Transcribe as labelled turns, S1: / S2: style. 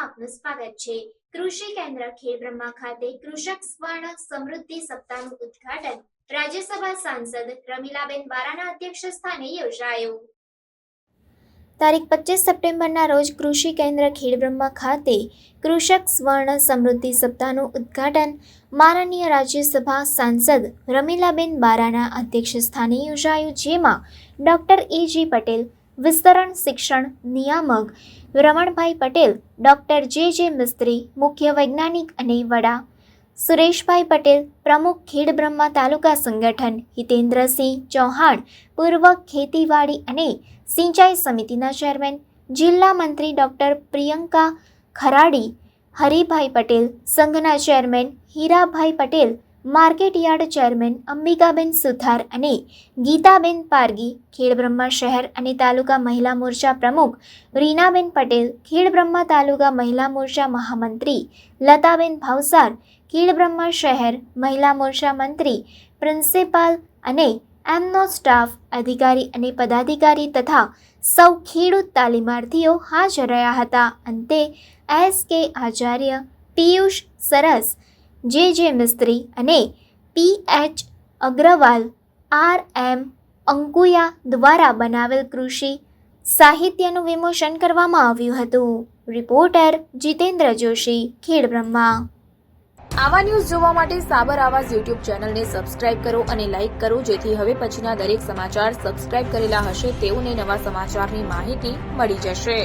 S1: સમાચારમાં આપનું સ્વાગત છે। કૃષિ કેન્દ્ર ખેડબ્રહ્મા ખાતે કૃષક સ્વર્ણ સમૃદ્ધિ સપ્તાહનું ઉદ્ઘાટન રાજ્યસભા સાંસદ રમીલાબેન બારાના અધ્યક્ષસ્થાને યોજાયું। તારીખ 25 સપ્ટેમ્બરના રોજ કૃષિ કેન્દ્ર ખેડબ્રહ્મા ખાતે કૃષક સ્વર્ણ સમૃદ્ધિ સપ્તાહનું ઉદ્ઘાટન માનનીય રાજ્યસભા સાંસદ રમીલાબેન બારાના અધ્યક્ષસ્થાને યોજાયું, જેમાં ડોક્ટર એ.જી. પટેલ, વિસ્તરણ શિક્ષણ નિયામક રમણભાઈ પટેલ, ડોક્ટર જે મિસ્ત્રી, મુખ્ય વૈજ્ઞાનિક અને વડા સુરેશભાઈ પટેલ, પ્રમુખ ખેડબ્રહ્મા તાલુકા સંગઠન હિતેન્દ્રસિંહ ચૌહાણ, પૂર્વ ખેતીવાડી અને સિંચાઈ સમિતિના ચેરમેન, જિલ્લા મંત્રી ડોક્ટર પ્રિયંકા ખરાડી, હરિભાઈ પટેલ, સંઘના chairman Hirabhai Patel, market yard chairman Ambikaben Suthar અને ગીતાબેન પારગી, ખેડબ્રહ્મા શહેર અને તાલુકા મહિલા મોરચા પ્રમુખ રીનાબેન પટેલ, ખેડબ્રહ્મા તાલુકા મહિલા મોરચા મહામંત્રી લતાબેન ભાવસાર, ખેડબ્રહ્મા શહેર મહિલા મોરચા મંત્રી, પ્રિન્સિપાલ અને એમનો સ્ટાફ, અધિકારી અને પદાધિકારી તથા સૌ ખેડૂત તાલીમાર્થીઓ હાજર રહ્યા હતા। અંતે એસ.કે. આચાર્ય, પિયુષ સરસ, જે મિસ્ત્રી અને પી.એચ. અગ્રવાલ, આર.એમ. અંકુયા દ્વારા બનાવેલ કૃષિ સાહિત્યનું વિમોચન કરવામાં આવ્યું હતું। રિપોર્ટર જીતેન્દ્ર જોશી, ખેડબ્રહ્મા।
S2: આવા ન્યૂઝ જોવા માટે સાબર આવાઝ યુટ્યુબ ચેનલને સબસ્ક્રાઇબ કરો અને લાઇક કરો, જેથી હવે પછીના દરેક સમાચાર સબસ્ક્રાઇબ કરેલા હશે તેઓને નવા સમાચારની માહિતી મળી જશે।